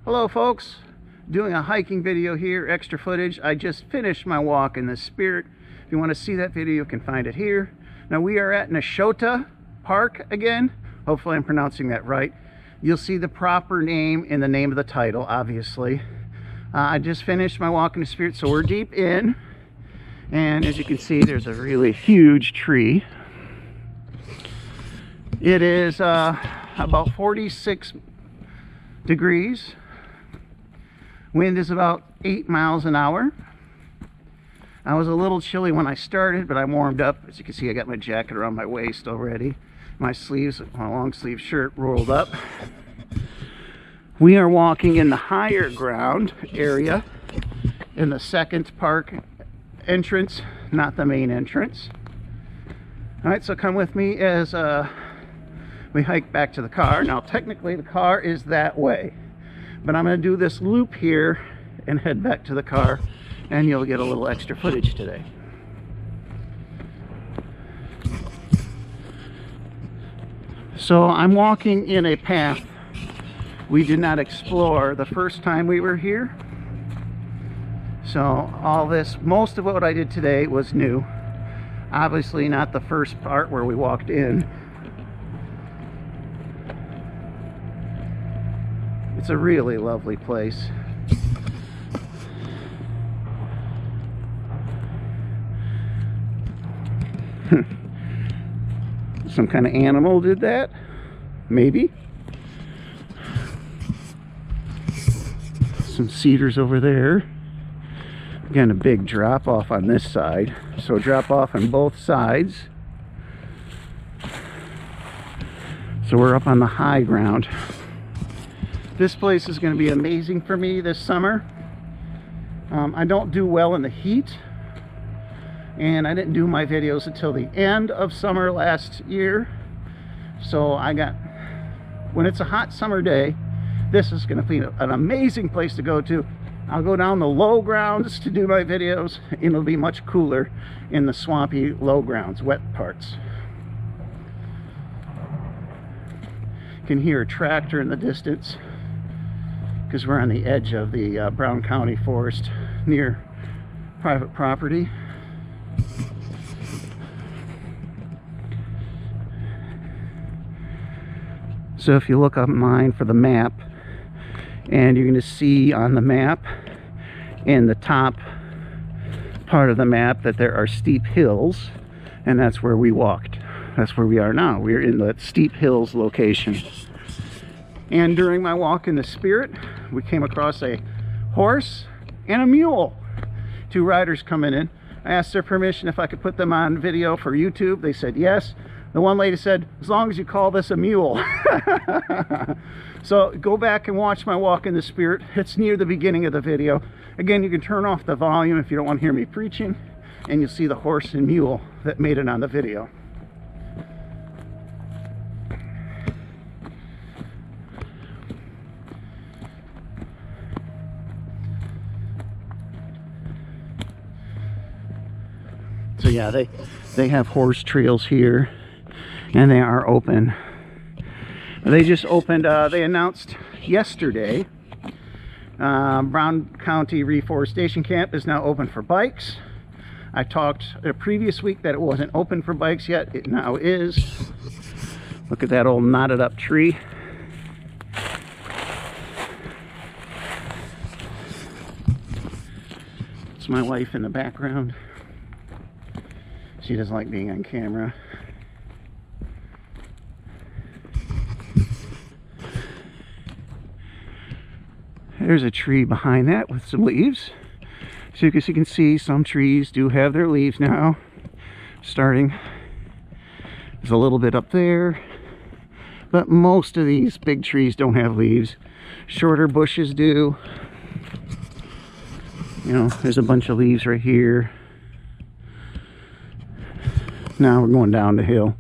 Hello folks, doing a hiking video here, extra footage. I just finished my walk in the Spirit. If you want to see that video, you can find it here. Now we are at Neshota Park again. Hopefully I'm pronouncing that right. You'll see the proper name in the name of the title, obviously. I just finished my walk in the Spirit, so we're deep in. And as you can see, there's a really huge tree. It is about 46 degrees. Wind is about 8 miles an hour. I was a little chilly when I started, but I'm warmed up. As you can see, I got my jacket around my waist already. My sleeves, my long sleeve shirt rolled up. We are walking in the higher ground area in the second park entrance, not the main entrance. All right, so come with me as we hike back to the car. Now, technically, the car is that way, but I'm going to do this loop here and head back to the car, and you'll get a little extra footage today. So I'm walking in a path we did not explore the first time we were here. So all this, most of what I did today was new. Obviously not the first part where we walked in. It's a really lovely place. Some kind of animal did that? Maybe. Some cedars over there. Again, a big drop off on this side. So drop off on both sides. So we're up on the high ground. This place is going to be amazing for me this summer. I don't do well in the heat, and I didn't do my videos until the end of summer last year. So when it's a hot summer day, this is going to be an amazing place to go to. I'll go down the low grounds to do my videos, and it'll be much cooler in the swampy low grounds, wet parts. You can hear a tractor in the distance because we're on the edge of the Brown County Forest near private property. So if you look online for the map, and you're going to see on the map, in the top part of the map, that there are steep hills, and that's where we walked. That's where we are now. We're in the steep hills location. And during my walk in the Spirit, we came across a horse and a mule. Two riders coming in. I asked their permission if I could put them on video for YouTube. They said yes. The one lady said, as long as you call this a mule. So go back and watch my walk in the Spirit. It's near the beginning of the video. Again, you can turn off the volume if you don't want to hear me preaching, and you'll see the horse and mule that made it on the video. So yeah, they have horse trails here, and they are open. They just opened, they announced yesterday, Brown County Reforestation Camp is now open for bikes. I talked the previous week that it wasn't open for bikes yet. It now is. Look at that old knotted up tree. It's my wife in the background. She doesn't like being on camera. There's a tree behind that with some leaves. So as you can see, some trees do have their leaves now starting. There's a little bit up there, but most of these big trees don't have leaves. Shorter bushes do. You know, there's a bunch of leaves right here. Now we're going down the hill.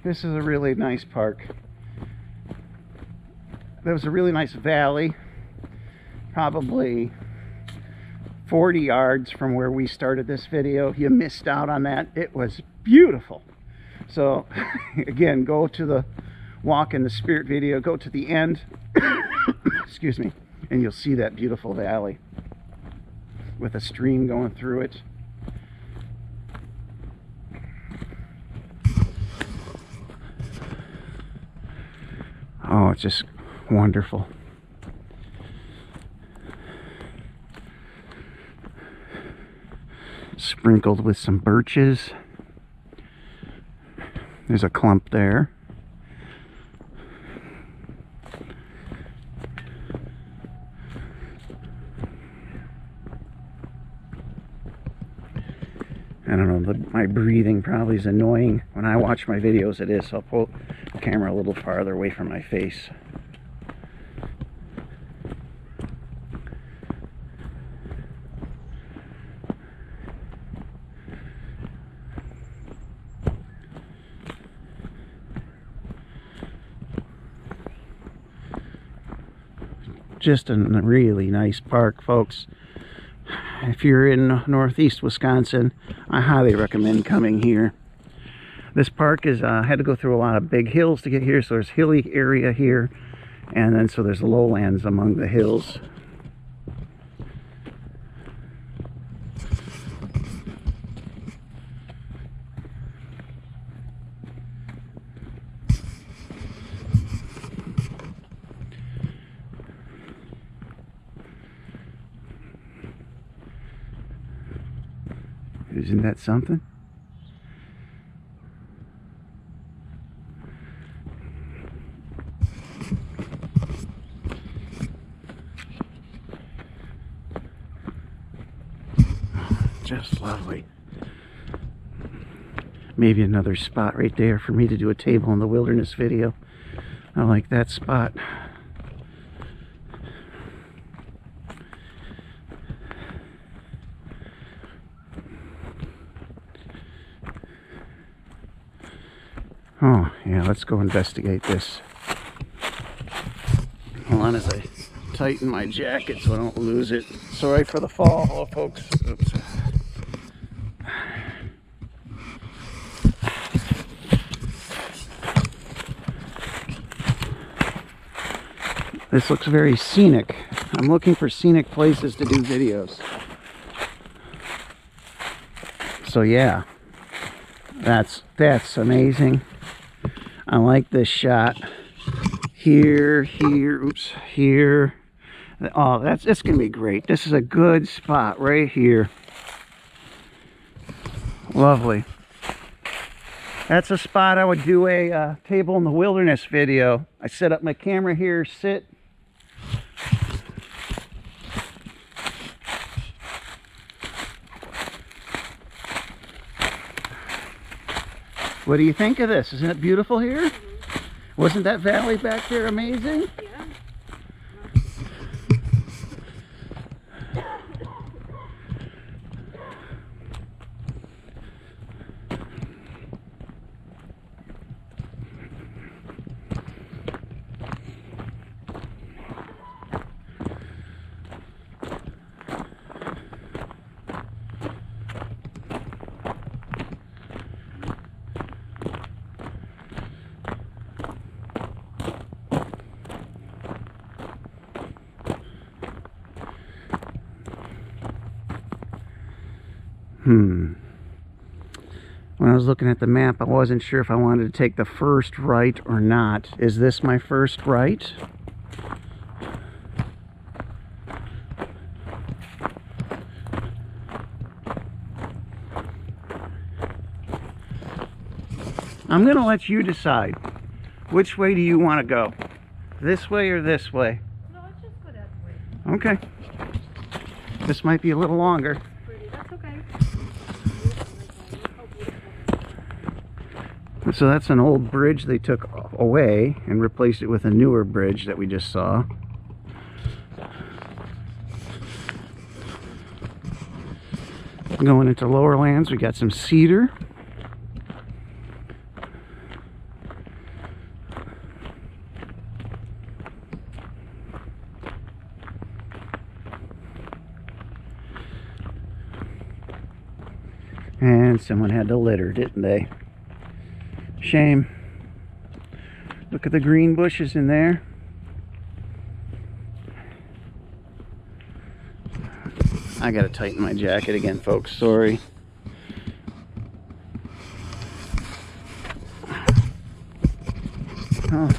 This is a really nice park. There was a really nice valley, probably 40 yards from where we started this video. You missed out on that. It was beautiful. So again, go to the Walk in the Spirit video, go to the end, excuse me, and you'll see that beautiful valley with a stream going through it. Oh, it's just wonderful. Sprinkled with some birches. There's a clump there. I don't know, my breathing probably is annoying. When I watch my videos it is, so I'll pull the camera a little farther away from my face. Just a really nice park, folks. If you're in northeast Wisconsin, I highly recommend coming here. This park is had to go through a lot of big hills to get here, so there's hilly area here, and then so there's lowlands among the hills. Isn't that something? Just lovely. Maybe another spot right there for me to do a table in the wilderness video. I like that spot. Oh, yeah, let's go investigate this. Hold on as I tighten my jacket so I don't lose it. Sorry for the fall. Hello, folks. Oops. This looks very scenic. I'm looking for scenic places to do videos. So yeah, that's amazing. I like this shot. Here, oops, here. Oh, it's gonna be great. This is a good spot right here. Lovely. That's a spot I would do a table in the wilderness video. I set up my camera here, sit. What do you think of this? Isn't it beautiful here? Wasn't that valley back there amazing? Yeah. When I was looking at the map, I wasn't sure if I wanted to take the first right or not. Is this my first right? I'm going to let you decide. Which way do you want to go? This way or this way? No, let's just go that way. Okay. This might be a little longer. That's okay. So that's an old bridge they took away and replaced it with a newer bridge that we just saw. Going into lower lands, we got some cedar. someone had to litter, didn't they? Shame. Look at the green bushes in there. I gotta tighten my jacket again, folks. Sorry. Oh.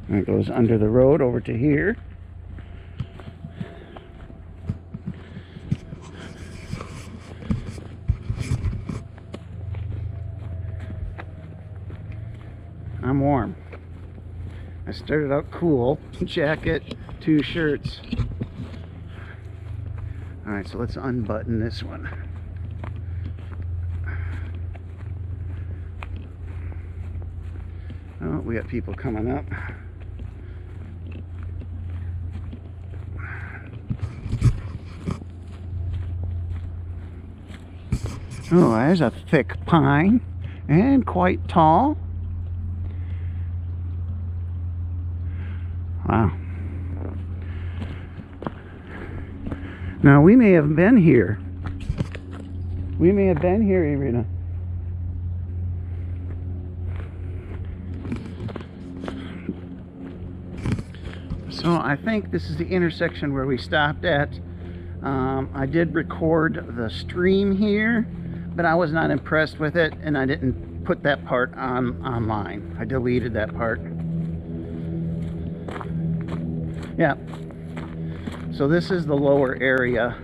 And it goes under the road over to here. I'm warm. I started out cool. Jacket, 2 shirts. Alright, so let's unbutton this one. Oh, we got people coming up. Oh, there's a thick pine and quite tall. Wow. Now we may have been here. We may have been here, Irina. So I think this is the intersection where we stopped at. I did record the stream here, but I was not impressed with it, and I didn't put that part online. I deleted that part. Yeah. So this is the lower area,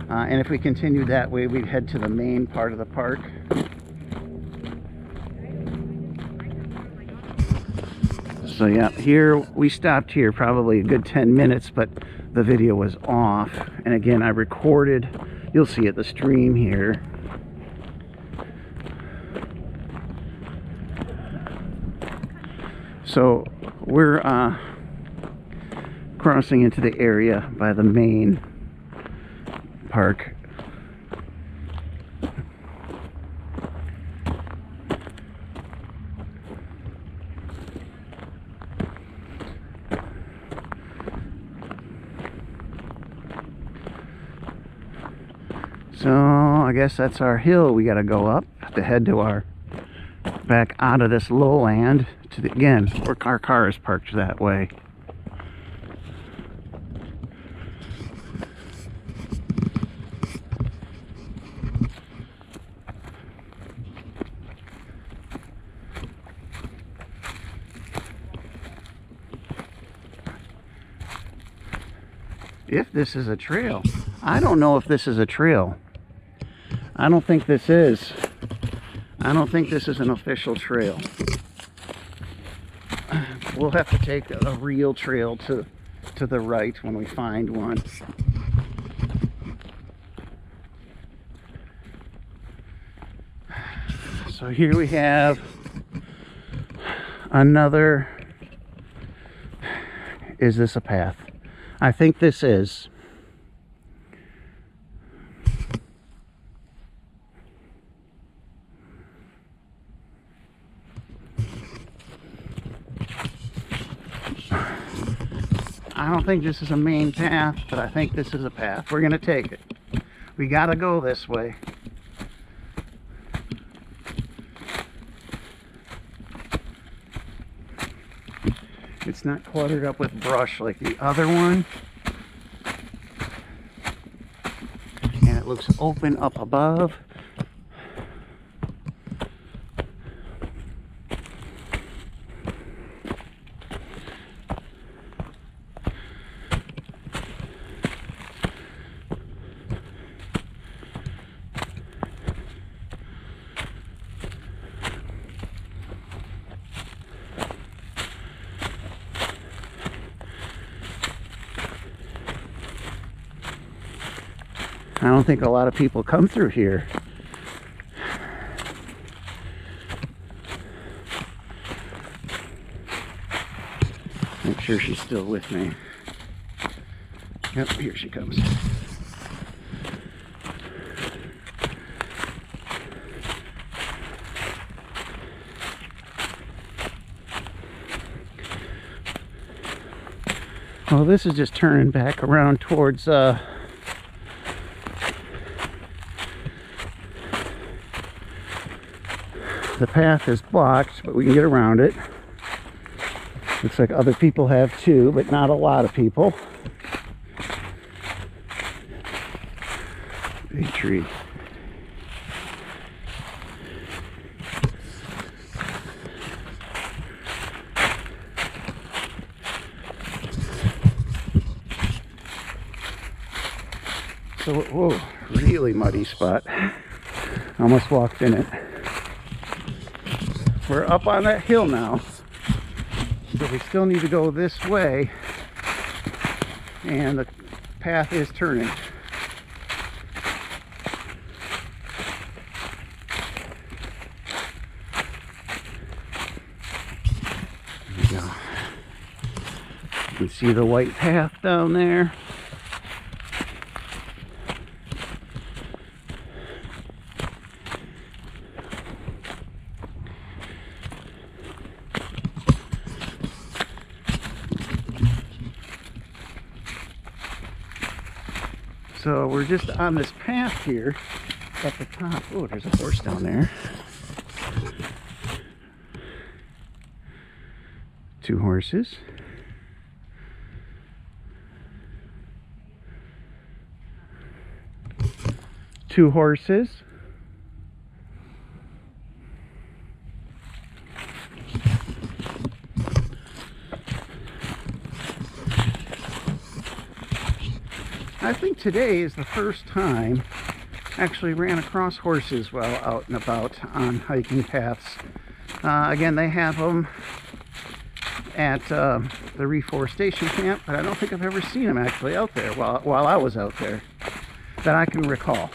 and if we continue that way, we'd head to the main part of the park. So yeah, here we stopped here probably a good 10 minutes, but the video was off. And again, I recorded, you'll see it, the stream here. So we're crossing into the area by the main park. So I guess that's our hill we got to go up to head to our back out of this lowland to the, again, where our car is parked that way. If this is a trail. I don't know if this is a trail. I don't think this is. I don't think this is an official trail. We'll have to take a real trail to the right when we find one. So here we have another. Is this a path? I think this is. I don't think this is a main path, but I think this is a path. We're going to take it. We got to go this way. It's not cluttered up with brush like the other one. And it looks open up above. I don't think a lot of people come through here. Make sure she's still with me. Yep, here she comes. Well, this is just turning back around towards the path is blocked, but we can get around it. Looks like other people have too, but not a lot of people. Big tree. So, whoa, really muddy spot. Almost walked in it. We're up on that hill now. So we still need to go this way. And the path is turning. There we go. You can see the white path down there. So we're just on this path here at the top. Oh, there's a horse down there. 2 horses. Two horses. I think today is the first time I actually ran across horses while out and about on hiking paths. Again, they have them at the reforestation camp, but I don't think I've ever seen them actually out there while I was out there that I can recall.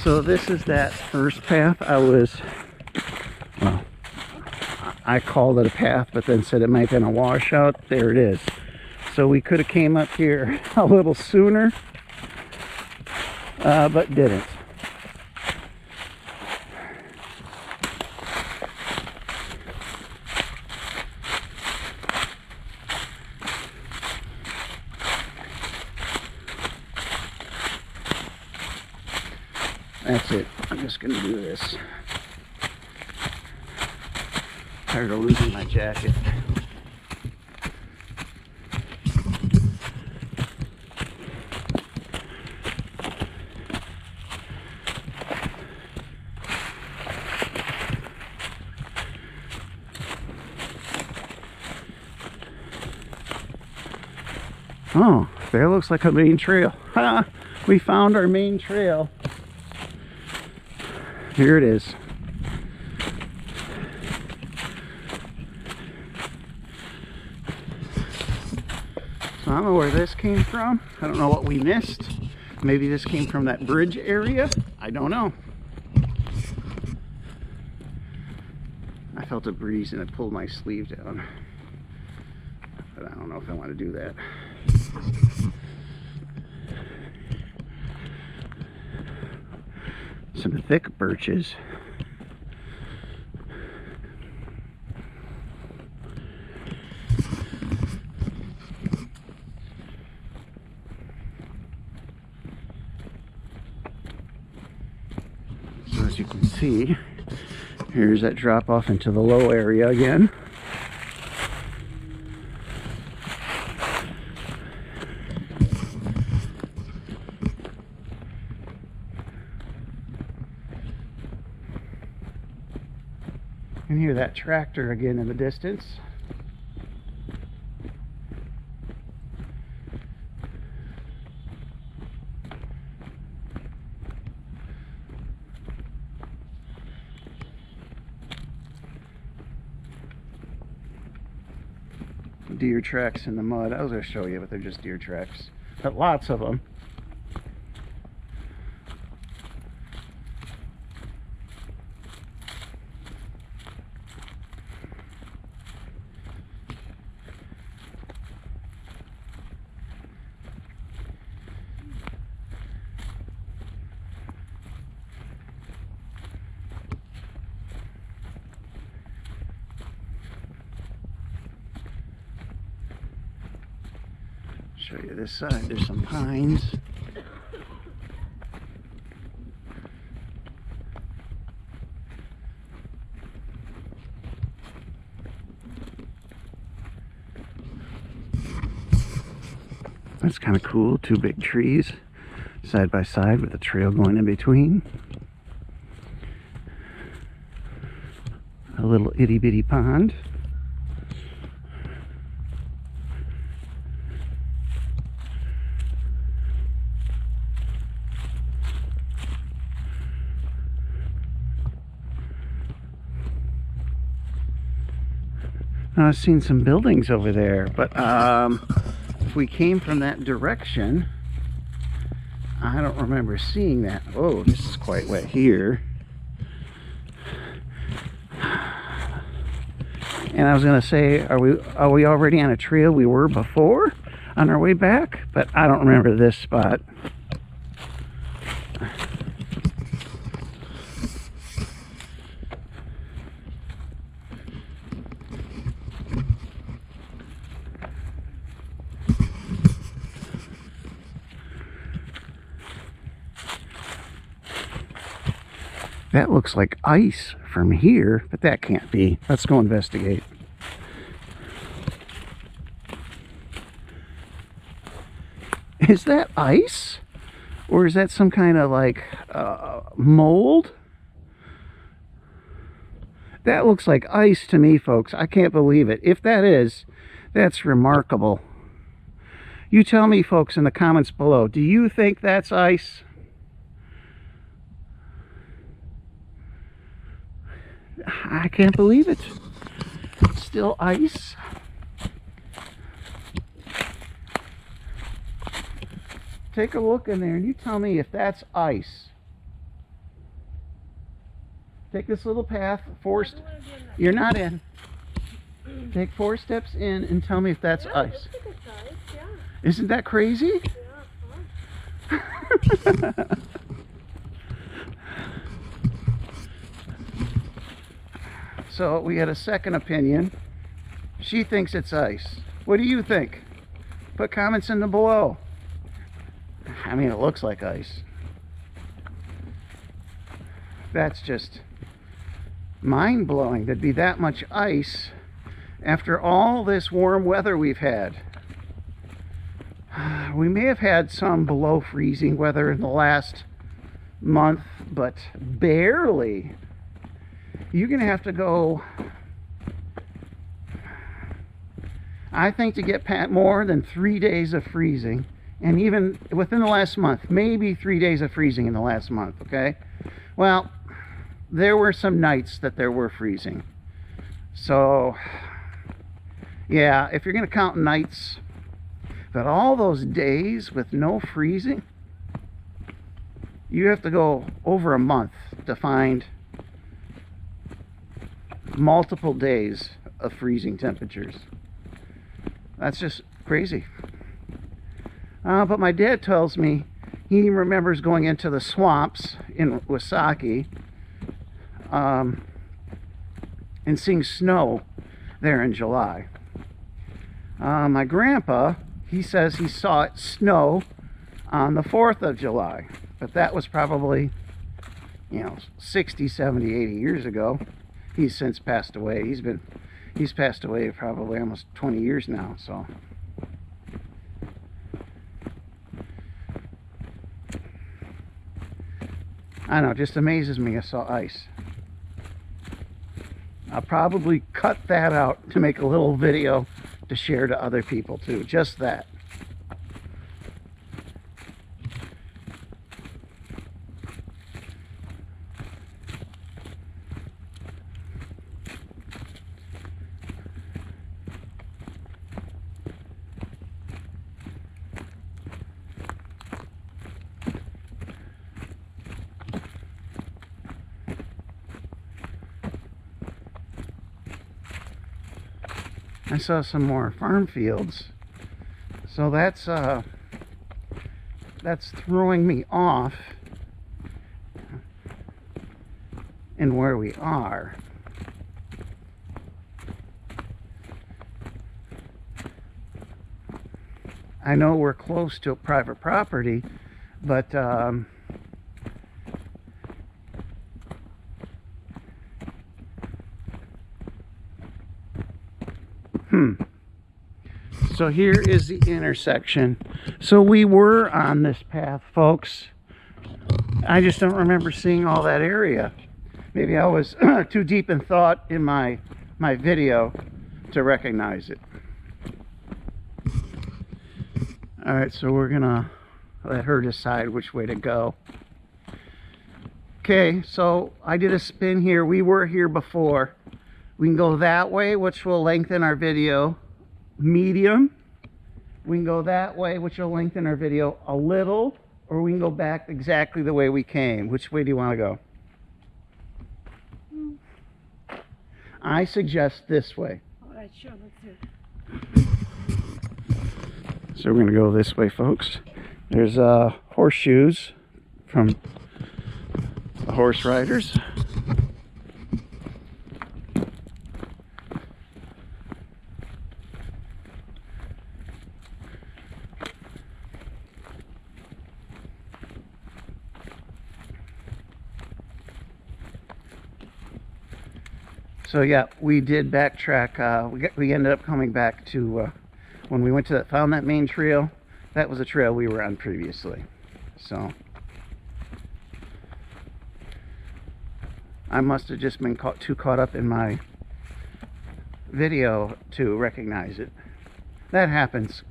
So this is that first path I called it a path, but then said it might have been a washout. There it is. So we could have came up here a little sooner, but didn't. That's it. I'm just going to do this. Tired of losing my jacket. Oh, there looks like a main trail. Ha! We found our main trail. Here it is. So I don't know where this came from. I don't know what we missed. Maybe this came from that bridge area. I don't know. I felt a breeze and it pulled my sleeve down. But I don't know if I want to do that. Some thick birches. So as you can see, here's that drop off into the low area again. You can hear that tractor again in the distance. Deer tracks in the mud. I was going to show you, but they're just deer tracks. But lots of them. Show you this side. There's some pines. That's kind of cool. Two big trees side by side with a trail going in between. A little itty bitty pond. Now, I've seen some buildings over there, but if we came from that direction, I don't remember seeing that. Oh, this is quite wet here. And I was gonna say, are we already on a trail we were before on our way back? But I don't remember this spot. That looks like ice from here, but that can't be. Let's go investigate. Is that ice? Or is that some kind of like mold? That looks like ice to me, folks. I can't believe it. If that is, that's remarkable. You tell me, folks, in the comments below, do you think that's ice? I can't believe it. It's still ice. Take a look in there and you tell me if that's ice. Take this little path, you're not in. Take 4 steps in and tell me if that's ice. Yeah. Isn't that crazy? Yeah. So we had a second opinion. She thinks it's ice. What do you think? Put comments in the below. I mean, it looks like ice. That's just mind-blowing. There'd be that much ice after all this warm weather we've had. We may have had some below freezing weather in the last month, but barely. You're going to have to go, I think, to get more than 3 days of freezing. And even within the last month, maybe 3 days of freezing in the last month, okay? Well, there were some nights that there were freezing. So, yeah, if you're going to count nights, but all those days with no freezing, you have to go over a month to find multiple days of freezing temperatures. That's just crazy. But my dad tells me he remembers going into the swamps in Wasaki and seeing snow there in July. My grandpa, he says he saw it snow on the 4th of July, but that was probably, 60, 70, 80 years ago. He's since passed away. He's passed away probably almost 20 years now, so. I know, it just amazes me I saw ice. I'll probably cut that out to make a little video to share to other people too, just that. I saw some more farm fields, so that's throwing me off in where we are. I know we're close to private property, but so here is the intersection. So we were on this path, folks. I just don't remember seeing all that area. Maybe I was too deep in thought in my video to recognize it. All right, so we're gonna let her decide which way to go. Okay, so I did a spin here. We were here before. We can go that way, which will lengthen our video medium. We can go that way, which will lengthen our video a little, or we can go back exactly the way we came. Which way do you want to go? I suggest this way. All right, sure, let's do it. So we're going to go this way, folks. There's horseshoes from the horse riders. So yeah, we did backtrack. We ended up coming back to when we went to found that main trail. That was a trail we were on previously. So I must have just been too caught up in my video to recognize it. That happens.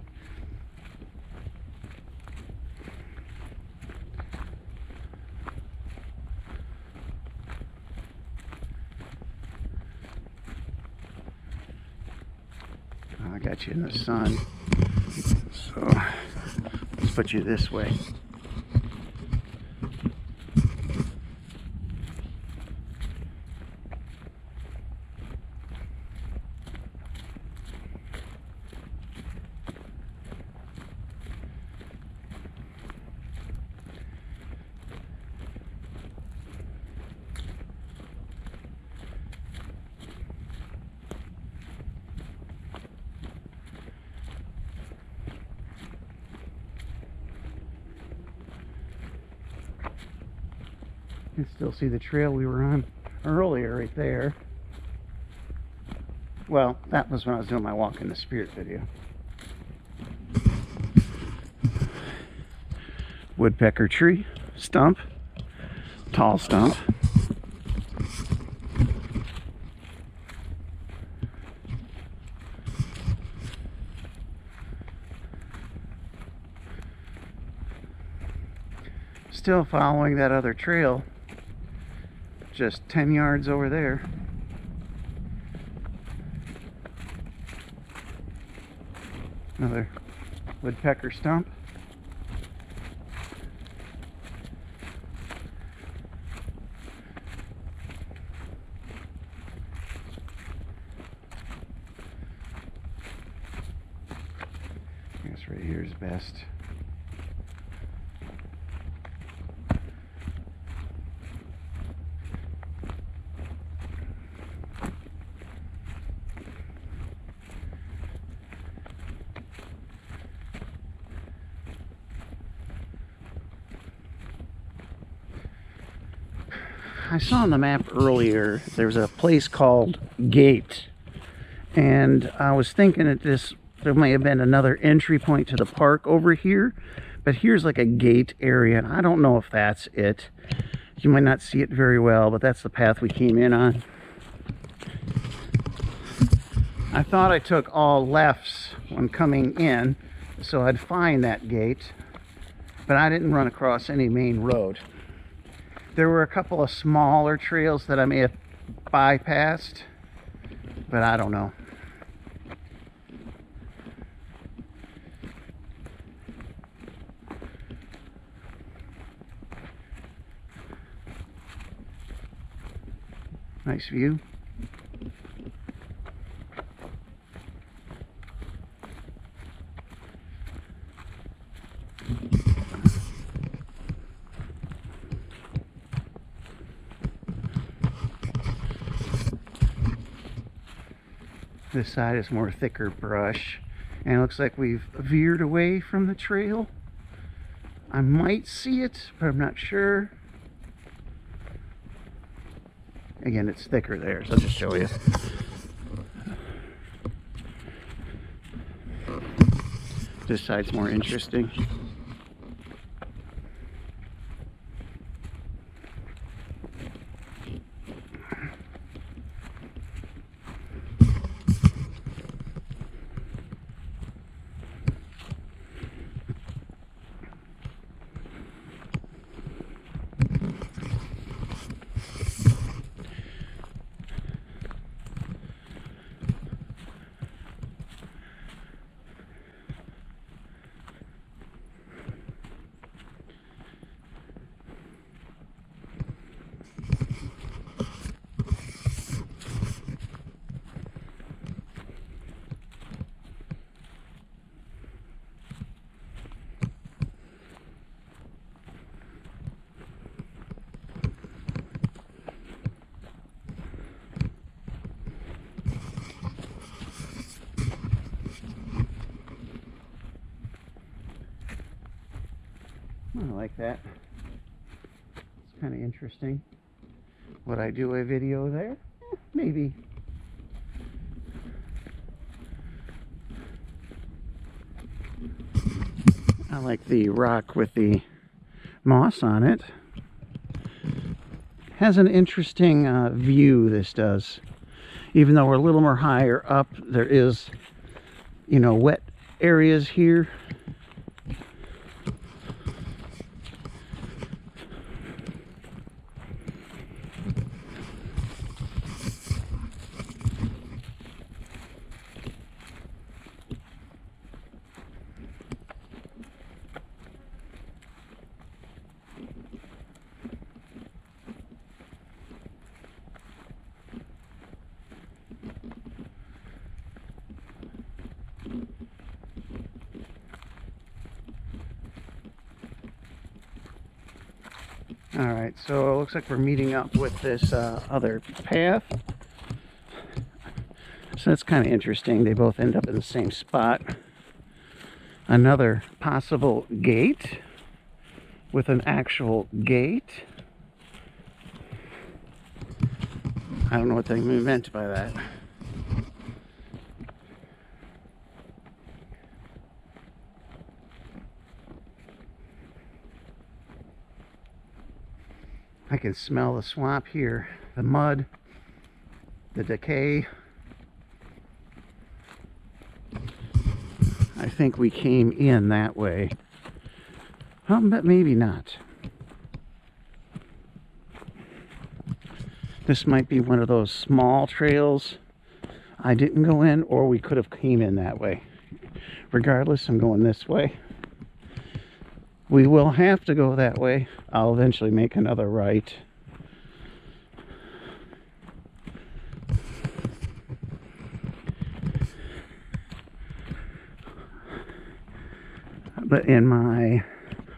I got you in the sun, so let's put you this way. You can still see the trail we were on earlier right there. Well, that was when I was doing my walk in the spirit video. Woodpecker tree, stump, tall stump. Still following that other trail. Just 10 yards over there. Another woodpecker stump. I guess right here is best. I saw on the map earlier there's a place called Gate, and I was thinking that there may have been another entry point to the park over here, but here's like a gate area, and I don't know if that's it. You might not see it very well, but that's the path we came in on. I thought I took all lefts when coming in, so I'd find that gate, but I didn't run across any main road. There were a couple of smaller trails that I may have bypassed, but I don't know. Nice view. This side is more thicker brush, And it looks like we've veered away from the trail. I might see it, but I'm not sure. Again, it's thicker there, so I'll just show you. This side's more interesting. I like that. It's kind of interesting. Would I do a video there? Maybe. I like the rock with the moss on it. Has an interesting view, this does. Even though we're a little more higher up, there is, you know, wet areas here. Alright, so it looks like we're meeting up with this other path. So that's kind of interesting. They both end up in the same spot. Another possible gate with an actual gate. I don't know what they meant by that. I can smell the swamp here, the mud, the decay. I think we came in that way. But maybe not. This might be one of those small trails I didn't go in, or we could have came in that way. Regardless, I'm going this way. We will have to go that way. I'll eventually make another right. But in my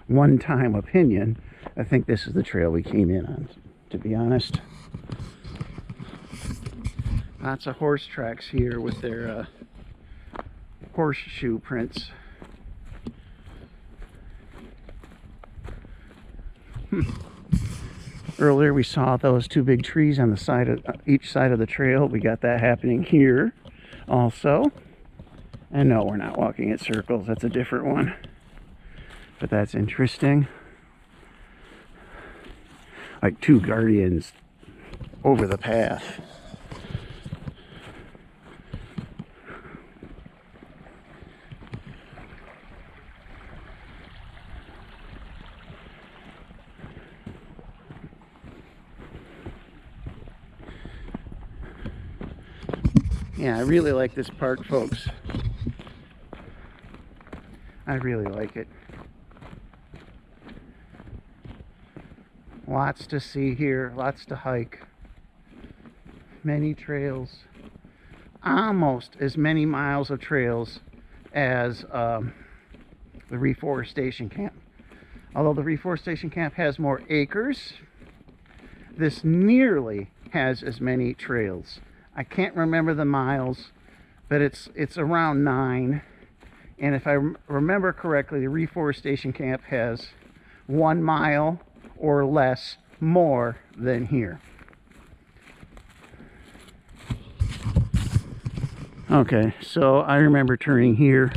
one-time opinion, I think this is the trail we came in on, to be honest. Lots of horse tracks here with their horseshoe prints. Earlier we saw those two big trees on the side of each side of the trail. We got that happening here also. And no, we're not walking in circles. That's a different one. But that's interesting. Like two guardians over the path. Yeah, I really like this park, folks. I really like it. Lots to see here, lots to hike. Many trails. Almost as many miles of trails as the reforestation camp. Although the reforestation camp has more acres, this nearly has as many trails. I can't remember the miles, but it's around 9. And if I remember correctly, the reforestation camp has 1 mile or less more than here. Okay, so I remember turning here.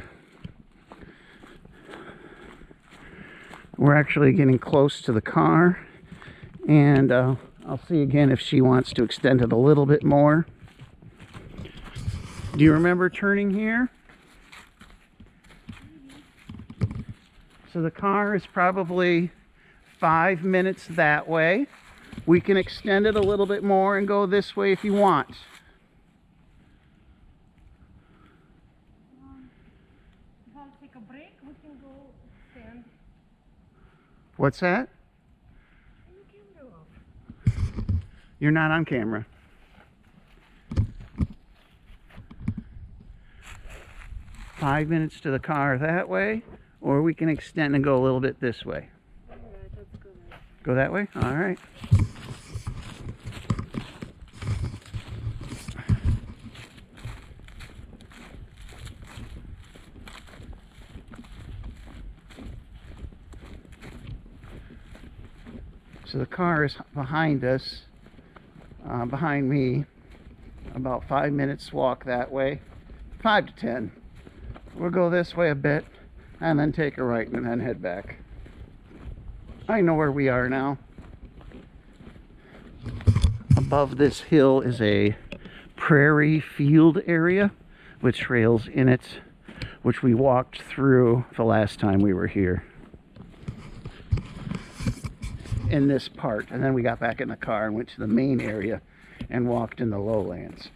We're actually getting close to the car, and I'll see again if she wants to extend it a little bit more. Do you remember turning here? So the car is probably 5 minutes that way. We can extend it a little bit more and go this way if you want. If I'll take a break, we can go stand. What's that? Turn the camera off. You're not on camera. Five minutes to the car that way, or we can extend and go a little bit this way. Alright, let's go there. Go that way? All right. So the car is behind us, behind me, about 5 minutes walk that way, 5 to 10. We'll go this way a bit and then take a right and then head back. I know where we are now. Above this hill is a prairie field area with trails in it, which we walked through the last time we were here. In this part, and then we got back in the car and went to the main area and walked in the lowlands.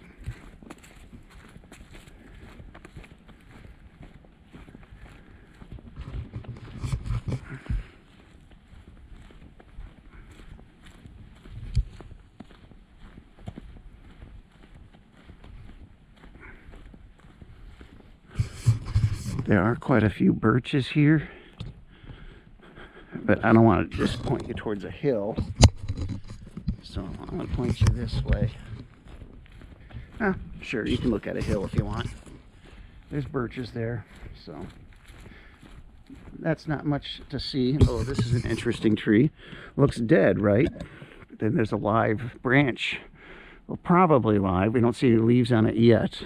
There are quite a few birches here, but I don't want to just point you towards a hill, so I'm going to point you this way. Sure, you can look at a hill if you want. There's birches there, so that's not much to see. Oh, this is an interesting tree. Looks dead, right? Then there's a live branch. Well, probably live. We don't see any leaves on it yet.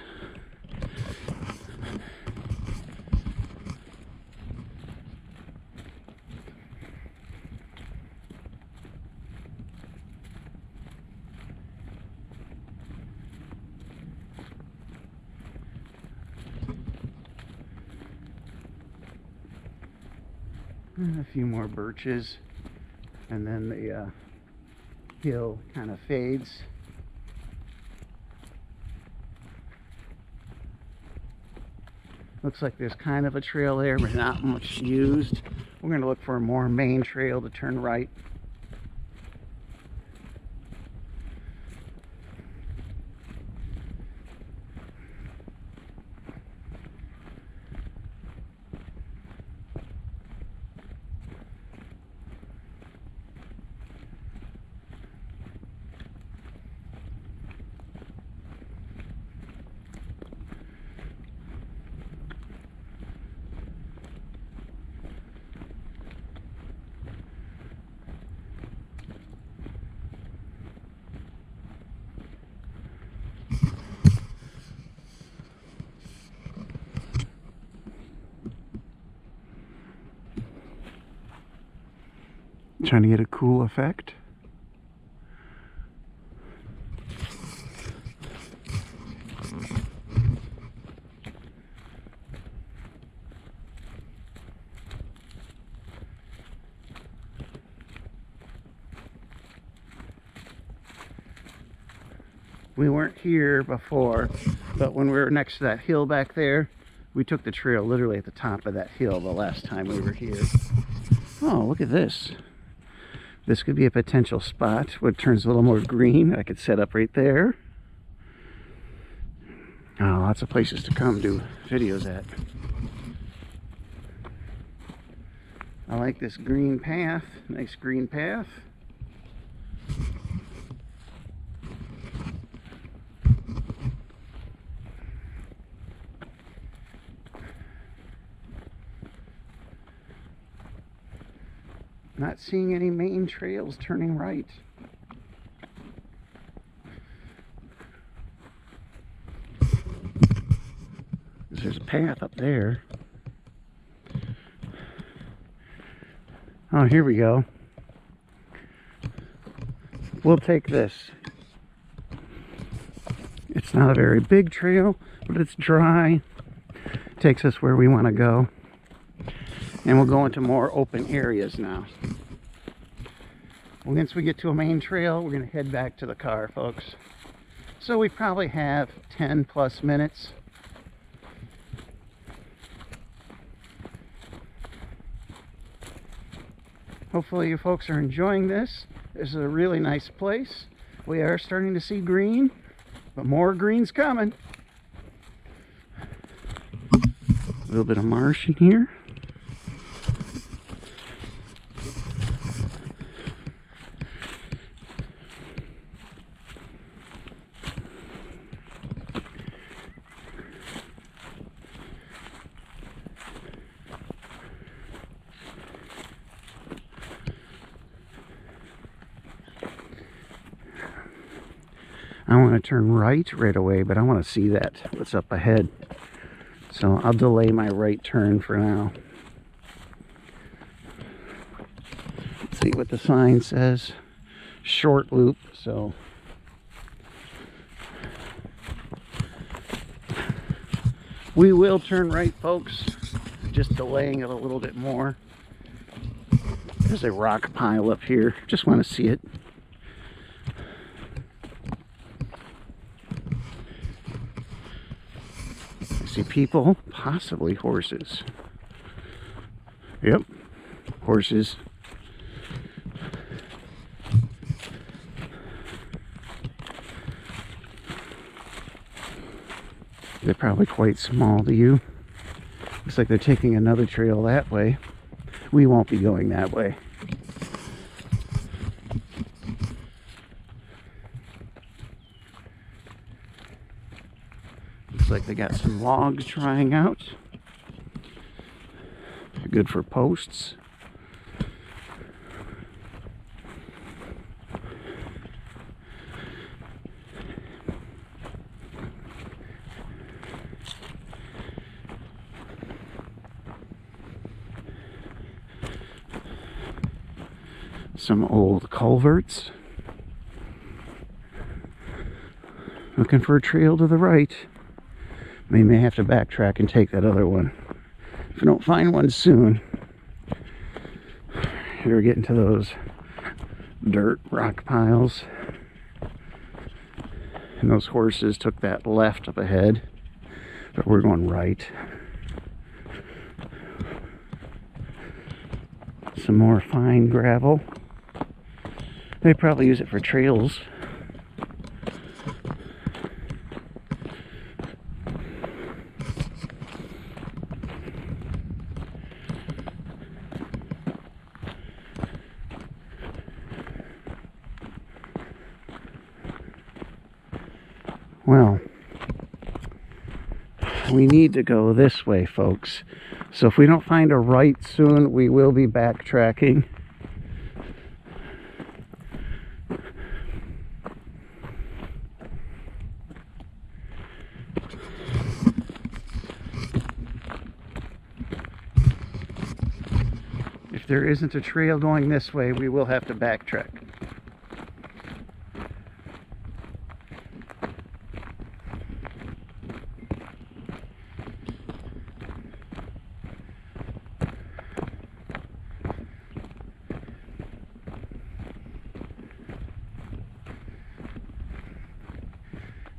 A few more birches, and then the hill kind of fades. Looks like there's kind of a trail there, but not much used. We're going to look for a more main trail to turn right. Trying to get a cool effect. We weren't here before, but when we were next to that hill back there, we took the trail literally at the top of that hill the last time we were here. Oh, look at this. This could be a potential spot where it turns a little more green. I could set up right there. Oh, lots of places to come do videos at. I like this green path. Nice green path. Not seeing any main trails turning right. There's a path up there. Oh, here we go. We'll take this. It's not a very big trail, but it's dry. Takes us where we want to go. And we'll go into more open areas now. Once we get to a main trail, we're going to head back to the car, folks. So we probably have 10 plus minutes. Hopefully you folks are enjoying this. This is a really nice place. We are starting to see green, but more green's coming. A little bit of marsh in here. I want to turn right away, but I want to see what's up ahead. So I'll delay my right turn for now. Let's see what the sign says. Short loop, so we will turn right, folks. Just delaying it a little bit more. There's a rock pile up here. Just want to see it. See people, possibly horses. Yep, horses. They're probably quite small to you. Looks like they're taking another trail that way. We won't be going that way. Looks like they got some logs drying out. They're good for posts. Some old culverts. Looking for a trail to the right. We may have to backtrack and take that other one if we don't find one soon. Here we're getting to those dirt rock piles. And those horses took that left up ahead, but we're going right. Some more fine gravel. They probably use it for trails. Well, we need to go this way, folks. So if we don't find a right soon, we will be backtracking. If there isn't a trail going this way, we will have to backtrack.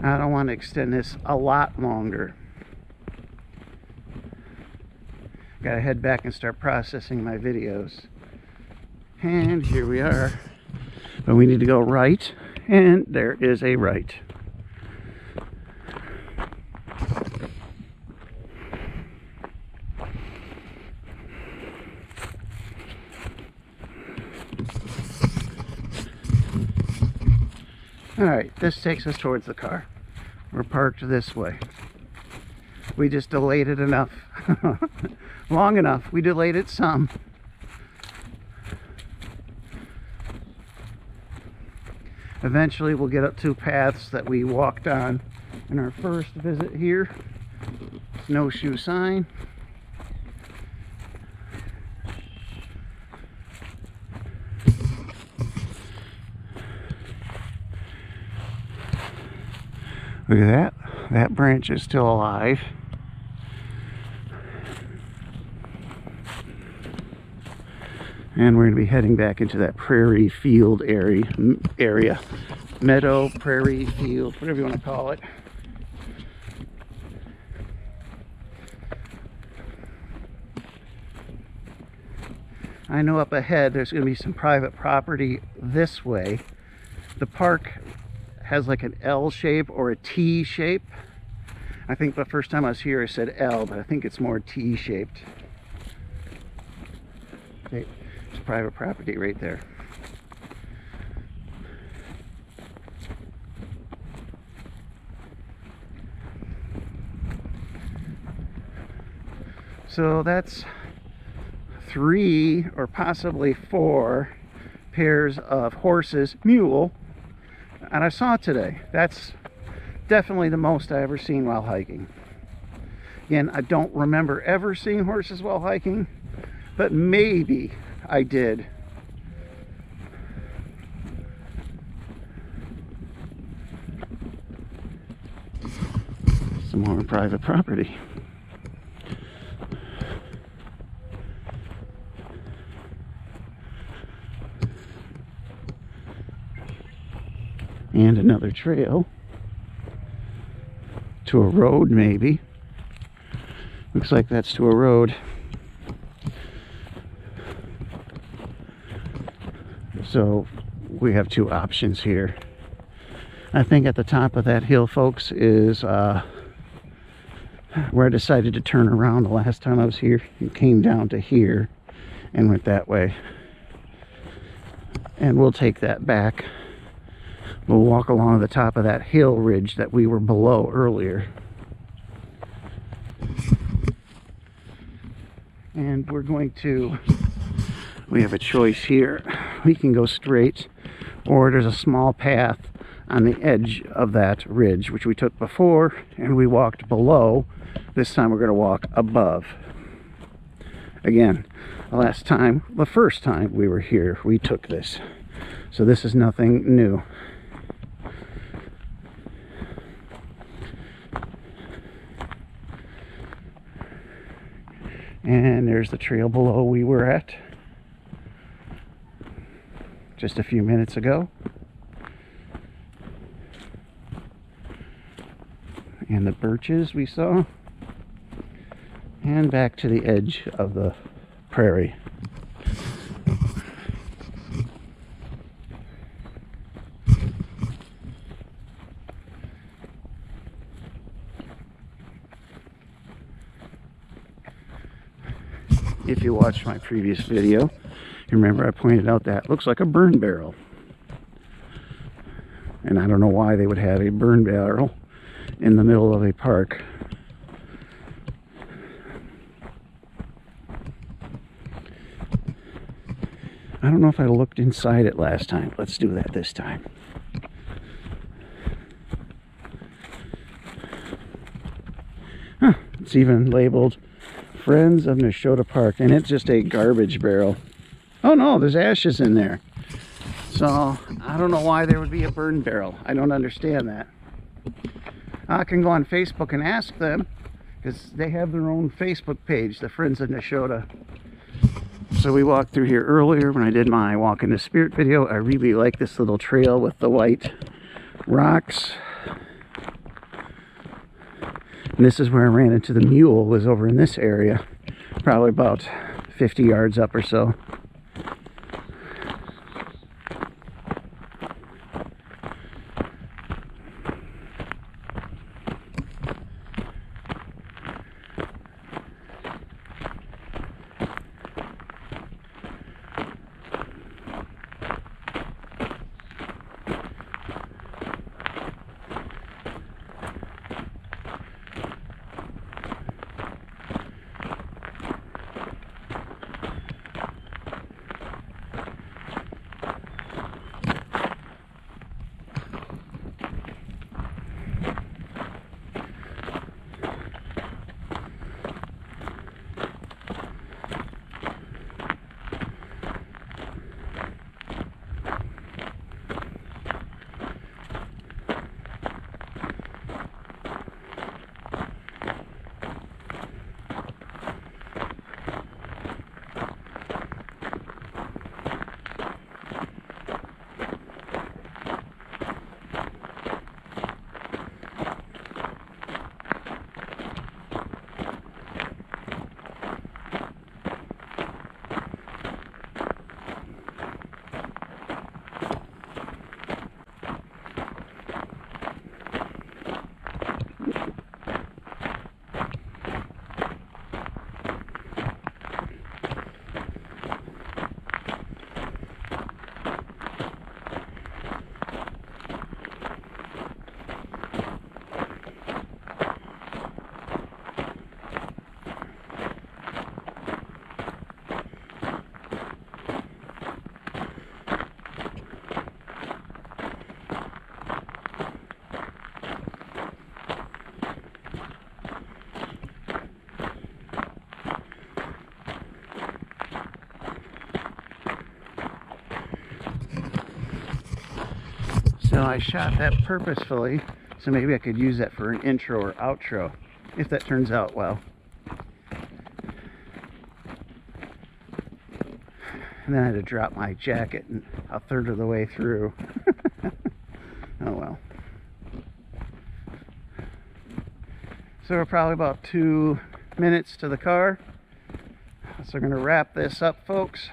I don't want to extend this a lot longer. Gotta head back and start processing my videos. And here we are. But we need to go right, and there is a right. Alright, this takes us towards the car. We're parked this way. We just delayed it enough. Long enough. We delayed it some. Eventually we'll get up to paths that we walked on in our first visit here. Snowshoe sign. Look at that. That branch is still alive. And we're going to be heading back into that prairie field area. Meadow, prairie, field, whatever you want to call it. I know up ahead there's going to be some private property this way. The park has like an L shape or a T shape. I think the first time I was here I said L, but I think it's more T shaped. Okay, it's private property right there. So that's 3 or possibly 4 pairs of horses, mule, and I saw it today. That's definitely the most I ever seen while hiking. Again, I don't remember ever seeing horses while hiking, but maybe I did. Some more private property. And another trail to a road, maybe. Looks like that's to a road. So we have 2 options here. I think at the top of that hill, folks, is where I decided to turn around the last time I was here. It came down to here and went that way. And we'll take that back. We'll walk along the top of that hill ridge that we were below earlier. And we're going to, we have a choice here. We can go straight, or there's a small path on the edge of that ridge, which we took before, and we walked below. This time we're going to walk above. Again, the first time we were here, we took this. So this is nothing new. And there's the trail below we were at just a few minutes ago. And the birches we saw. And back to the edge of the prairie. If you watched my previous video, you remember I pointed out that looks like a burn barrel. And I don't know why they would have a burn barrel in the middle of a park. I don't know if I looked inside it last time. Let's do that this time. Huh, it's even labeled Friends of Neshota Park, and it's just a garbage barrel. Oh no, there's ashes in there. So I don't know why there would be a burn barrel. I don't understand that. I can go on Facebook and ask them, because they have their own Facebook page, the Friends of Neshota. So we walked through here earlier when I did my Walk in the Spirit video. I really like this little trail with the white rocks. And this is where I ran into the mule, was over in this area, probably about 50 yards up or so. So I shot that purposefully, so maybe I could use that for an intro or outro, if that turns out well. And then I had to drop my jacket a third of the way through. Oh well. So we're probably about 2 minutes to the car. So we're going to wrap this up, folks.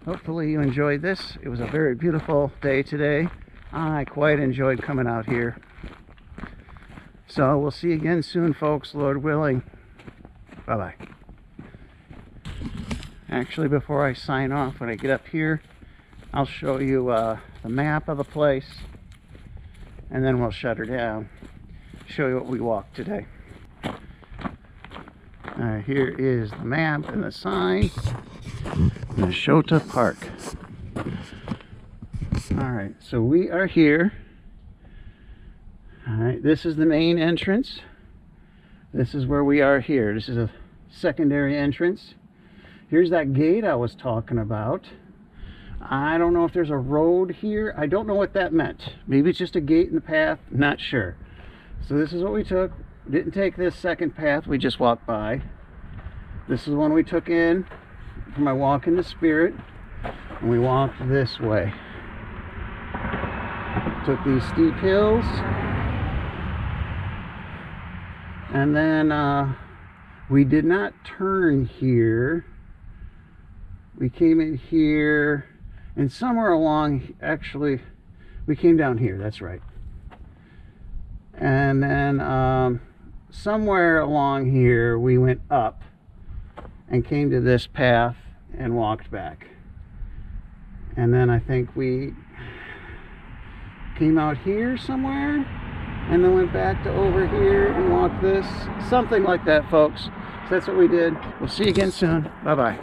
Hopefully you enjoyed this. It was a very beautiful day today. I quite enjoyed coming out here. So we'll see you again soon, folks, Lord willing. Bye-bye. Actually, before I sign off, when I get up here, I'll show you the map of the place, and then we'll shut her down. Show you what we walked today. Here is the map and the sign. Neshota Park. Alright, so we are here. Alright, this is the main entrance. This is where we are here. This is a secondary entrance. Here's that gate I was talking about. I don't know if there's a road here. I don't know what that meant. Maybe it's just a gate in the path. Not sure. So this is what we took. Didn't take this second path. We just walked by. This is one we took in for my walk in the spirit. And we walked this way. Took these steep hills. And then we did not turn here. We came in here, and somewhere along, actually, we came down here, that's right. And then somewhere along here, we went up and came to this path and walked back. And then I think we came out here somewhere, and then went back to over here and walked this. Something like that, folks. So that's what we did. We'll see you again soon. Bye-bye.